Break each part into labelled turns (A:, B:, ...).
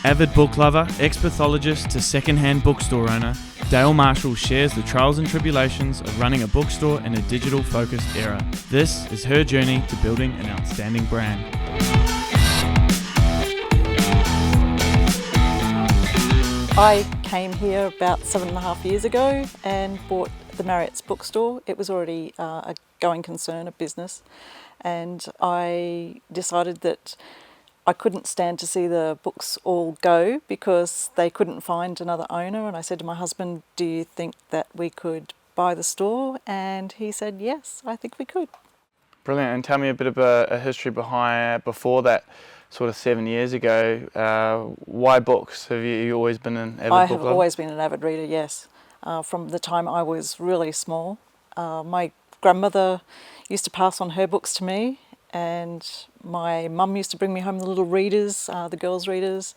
A: Avid book lover, ex-pathologist to second-hand bookstore owner, Dale Marshall shares the trials and tribulations of running a bookstore in a digital-focused era. This is her journey to building an outstanding brand.
B: I came here about 7.5 years ago and bought the Marriott's bookstore. It was already a going concern, a business, and I decided that I couldn't stand to see the books all go because they couldn't find another owner. And I said to my husband, do you think that we could buy the store? And he said, yes, I think we could.
C: Brilliant. And tell me a bit of a history before that, sort of 7 years ago. Why books? Have you always been an avid book lover?
B: I have always been an avid reader, yes. From the time I was really small. My grandmother used to pass on her books to me, and my mum used to bring me home the little readers, the girls' readers.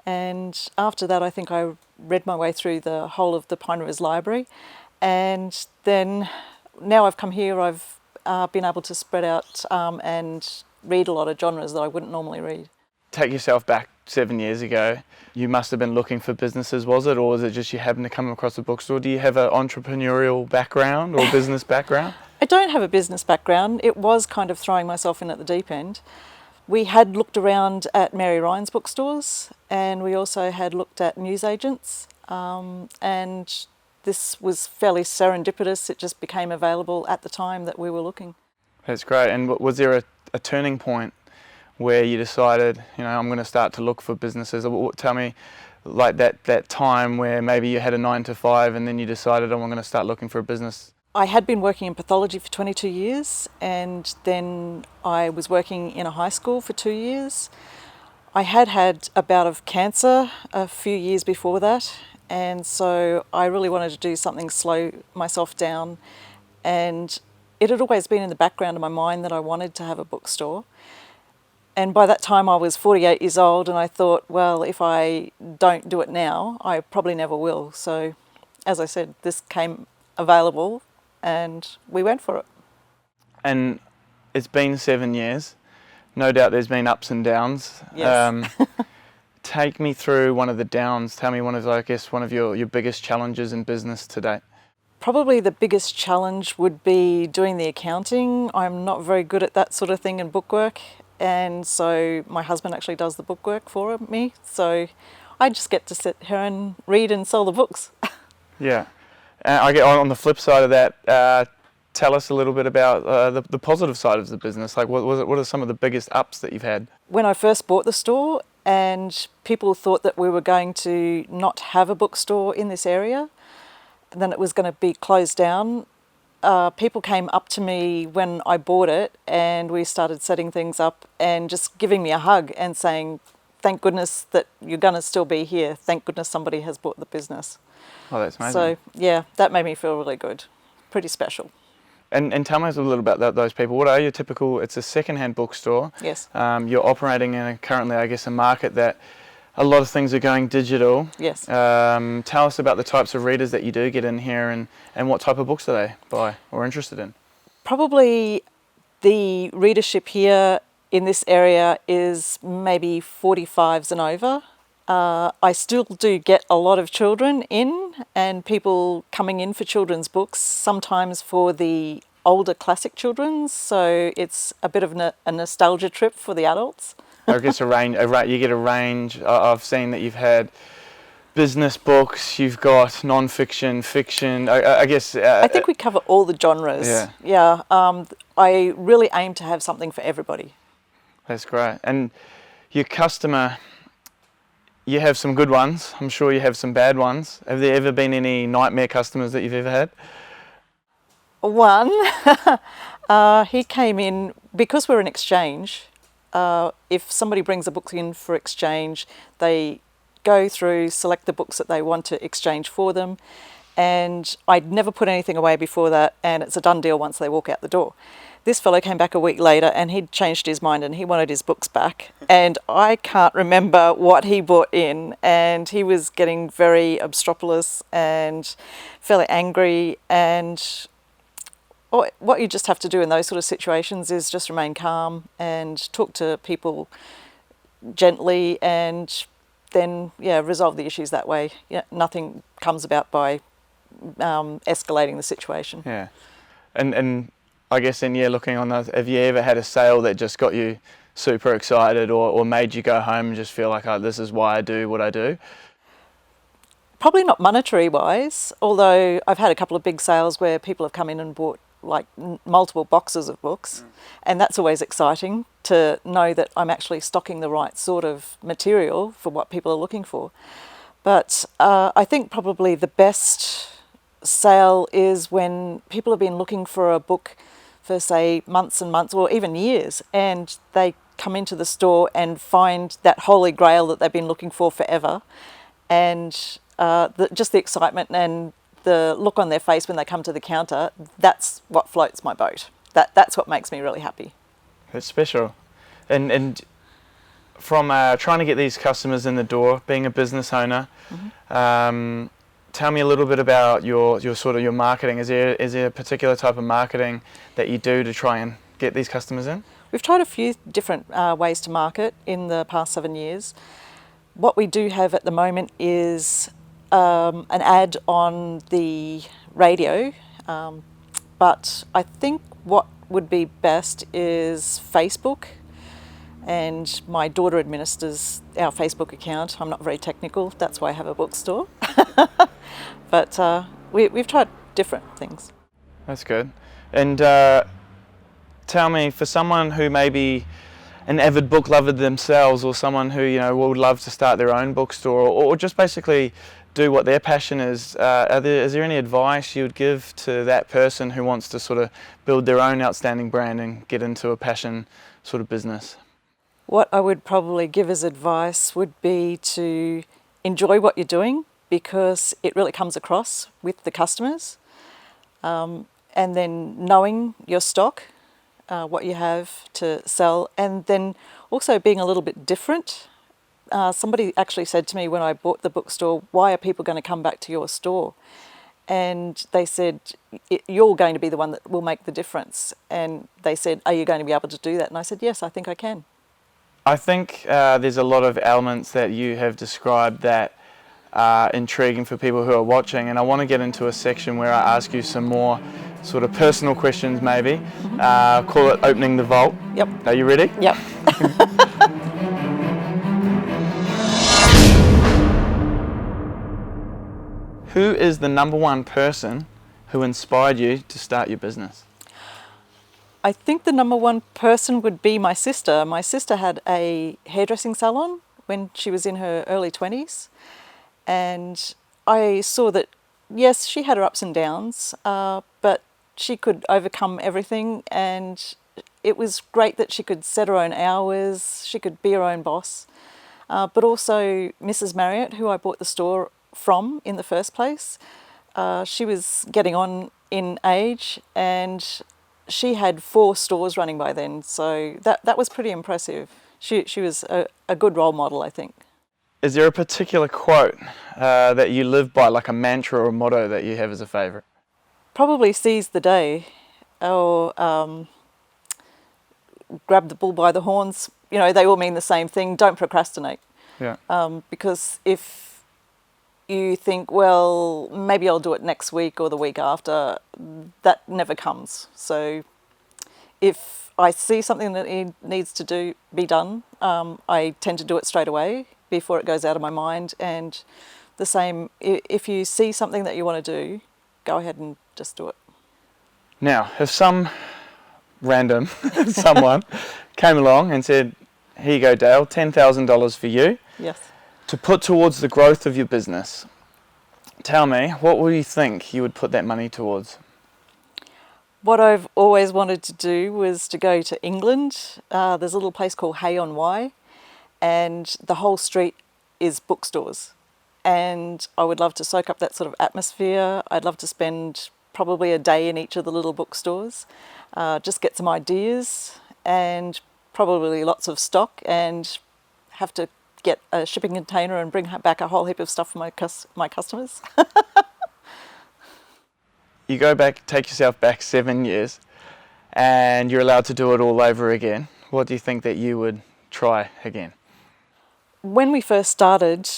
B: And after that, I think I read my way through the whole of the Pine Rivers Library. And then now I've come here, I've been able to spread out and read a lot of genres that I wouldn't normally read.
C: Take yourself back 7 years ago. You must have been looking for businesses, was it? Or was it just you happened to come across a bookstore? Do you have an entrepreneurial background or business background?
B: I don't have a business background. It was kind of throwing myself in at the deep end. We had looked around at Mary Ryan's bookstores, and we also had looked at newsagents, and this was fairly serendipitous. It just became available at the time that we were looking.
C: That's great. And was there a turning point where you decided, I'm going to start to look for businesses? Tell me, like that time where maybe you had a 9 to 5 and then you decided, I'm going to start looking for a business.
B: I had been working in pathology for 22 years, and then I was working in a high school for 2 years. I had a bout of cancer a few years before that, and so I really wanted to do something, slow myself down, and it had always been in the background of my mind that I wanted to have a bookstore. And by that time I was 48 years old, and I thought, well, if I don't do it now, I probably never will. So, as I said, this came available and we went for it.
C: And it's been 7 years. No doubt there's been ups and downs.
B: Yes.
C: Take me through one of the downs. Tell me one of your biggest challenges in business today.
B: Probably the biggest challenge would be doing the accounting. I'm not very good at that sort of thing in bookwork, and so my husband actually does the bookwork for me. So I just get to sit here and read and sell the books.
C: Yeah. I get on the flip side of that. Tell us a little bit about the positive side of the business. Like, what are some of the biggest ups that you've had?
B: When I first bought the store, and people thought that we were going to not have a bookstore in this area, and then it was going to be closed down. People came up to me when I bought it, and we started setting things up and just giving me a hug and saying, thank goodness that you're going to still be here. Thank goodness somebody has bought the business.
C: Oh, that's amazing.
B: So, yeah, that made me feel really good. Pretty special.
C: And tell me a little about those people. What are your typical, it's a second-hand bookstore.
B: Yes.
C: You're operating in currently, I guess, a market that a lot of things are going digital.
B: Yes.
C: Tell us about the types of readers that you do get in here and what type of books do they buy or are interested in?
B: Probably the readership here in this area is maybe 45s and over. I still do get a lot of children in and people coming in for children's books, sometimes for the older classic children's, so it's a bit of a nostalgia trip for the adults.
C: I guess you get a range. I've seen that you've had business books, you've got non-fiction, fiction. I guess.
B: I think we cover all the genres.
C: Yeah.
B: Yeah. I really aim to have something for everybody.
C: That's great. And your customer, you have some good ones. I'm sure you have some bad ones. Have there ever been any nightmare customers that you've ever had?
B: One, he came in because we're an exchange. If somebody brings a book in for exchange, they go through, select the books that they want to exchange for them, and I'd never put anything away before that, and it's a done deal once they walk out the door. This fellow came back a week later and he'd changed his mind and he wanted his books back, and I can't remember what he brought in, and he was getting very obstropolous and fairly angry, and what you just have to do in those sort of situations is just remain calm and talk to people gently and then resolve the issues that way. Yeah, nothing comes about by escalating the situation.
C: Yeah. And I guess then, looking on those, have you ever had a sale that just got you super excited or made you go home and just feel like, oh, this is why I do what I do?
B: Probably not monetary wise, although I've had a couple of big sales where people have come in and bought like multiple boxes of books, and that's always exciting to know that I'm actually stocking the right sort of material for what people are looking for. But I think probably the best sale is when people have been looking for a book for, say, months and months or even years, and they come into the store and find that holy grail that they've been looking for forever, and just the excitement and the look on their face when they come to the counter, that's what floats my boat. That's what makes me really happy.
C: It's special. And from trying to get these customers in the door, being a business owner, tell me a little bit about your sort of your marketing. Is there a particular type of marketing that you do to try and get these customers in?
B: We've tried a few different ways to market in the past 7 years. What we do have at the moment is an ad on the radio, but I think what would be best is Facebook, and my daughter administers our Facebook account. I'm not very technical, that's why I have a bookstore. But we've tried different things.
C: That's good. And tell me, for someone who may be an avid book lover themselves, or someone who would love to start their own bookstore, or just basically do what their passion is, is there any advice you would give to that person who wants to sort of build their own outstanding brand and get into a passion sort of business?
B: What I would probably give as advice would be to enjoy what you're doing, because it really comes across with the customers, and then knowing your stock, what you have to sell, and then also being a little bit different. Somebody actually said to me when I bought the bookstore, why are people going to come back to your store? And they said, you're going to be the one that will make the difference. And they said, are you going to be able to do that? And I said, yes, I think I can.
C: I think there's a lot of elements that you have described that are intriguing for people who are watching, and I want to get into a section where I ask you some more sort of personal questions maybe. Call it opening the vault.
B: Yep.
C: Are you ready?
B: Yep.
C: Who is the number one person who inspired you to start your business?
B: I think the number one person would be my sister. My sister had a hairdressing salon when she was in her early 20s. And I saw that, yes, she had her ups and downs, but she could overcome everything. And it was great that she could set her own hours, she could be her own boss. But also Mrs. Marriott, who I bought the store from in the first place, she was getting on in age, and she had 4 stores running by then, so that was pretty impressive. She was a good role model, I think.
C: Is there a particular quote that you live by, like a mantra or a motto that you have as a favourite?
B: Probably seize the day, or grab the bull by the horns. They all mean the same thing. Don't procrastinate.
C: Yeah.
B: Because if you think, well, maybe I'll do it next week or the week after, that never comes. So if I see something that needs to be done, I tend to do it straight away before it goes out of my mind. And the same, if you see something that you want to do, go ahead and just do it.
C: Now, if some random someone came along and said, here you go, Dale, $10,000 for you.
B: Yes.
C: To put towards the growth of your business, tell me, what would you think you would put that money towards?
B: What I've always wanted to do was to go to England. There's a little place called Hay-on-Wye, and the whole street is bookstores. And I would love to soak up that sort of atmosphere. I'd love to spend probably a day in each of the little bookstores, just get some ideas, and probably lots of stock, and have to get a shipping container and bring back a whole heap of stuff for my customers.
C: You go back, take yourself back 7 years, and you're allowed to do it all over again. What do you think that you would try again?
B: When we first started,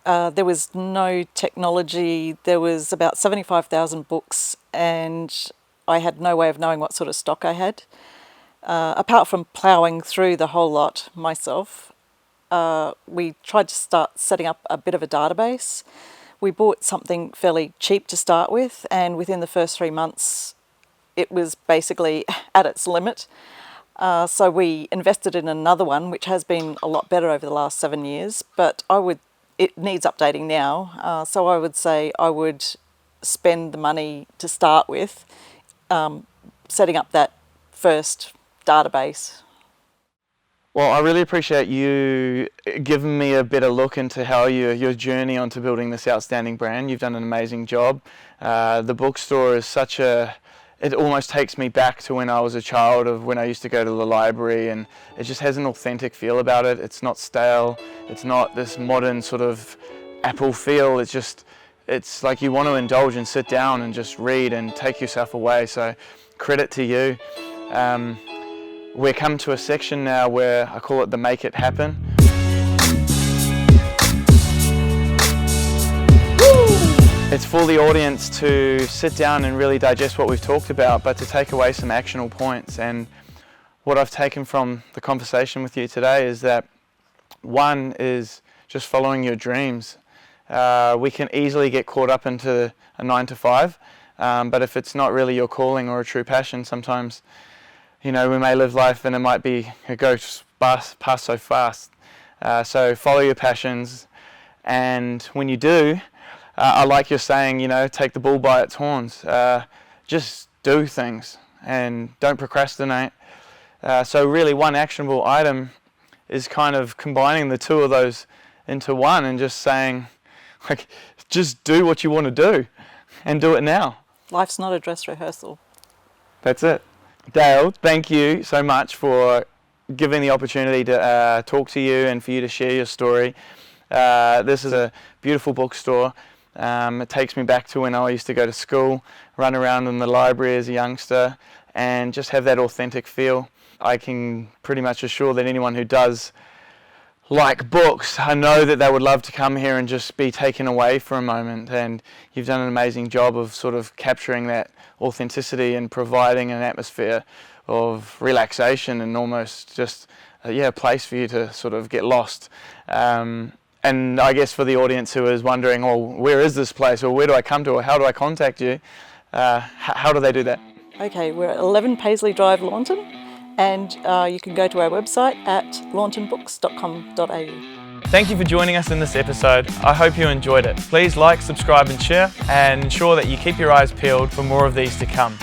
B: there was no technology. There was about 75,000 books, and I had no way of knowing what sort of stock I had. Apart from ploughing through the whole lot myself, we tried to start setting up a bit of a database. We bought something fairly cheap to start with, and within the first 3 months, it was basically at its limit. So we invested in another one, which has been a lot better over the last 7 years, but it needs updating now. So I would say I would spend the money to start with, setting up that first database.
C: Well, I really appreciate you giving me a better look into how your journey onto building this outstanding brand. You've done an amazing job. The bookstore is it almost takes me back to when I was a child, of when I used to go to the library, and it just has an authentic feel about it. It's not stale. It's not this modern sort of Apple feel. It's like you want to indulge and sit down and just read and take yourself away. So credit to you. We're come to a section now where I call it the Make It Happen. It's for the audience to sit down and really digest what we've talked about, but to take away some actionable points. And what I've taken from the conversation with you today is that one is just following your dreams. We can easily get caught up into a 9 to 5, but if it's not really your calling or a true passion, sometimes, we may live life and it goes past so fast. So follow your passions, and when you do, I like your saying, take the bull by its horns. Just do things and don't procrastinate. So really one actionable item is kind of combining the two of those into one and just saying, just do what you want to do and do it now.
B: Life's not a dress rehearsal.
C: That's it. Dale, thank you so much for giving the opportunity to talk to you and for you to share your story. This is a beautiful bookstore. It takes me back to when I used to go to school, run around in the library as a youngster, and just have that authentic feel. I can pretty much assure that anyone who does like books, I know that they would love to come here and just be taken away for a moment, and you've done an amazing job of sort of capturing that authenticity and providing an atmosphere of relaxation and almost just a place for you to sort of get lost. And I guess for the audience who is wondering, where is this place, or where do I come to, or how do I contact you, how do they do that?
B: Okay, we're at 11 Paisley Drive, Launton, and you can go to our website at launtonbooks.com.au.
A: Thank you for joining us in this episode. I hope you enjoyed it. Please like, subscribe and share, and ensure that you keep your eyes peeled for more of these to come.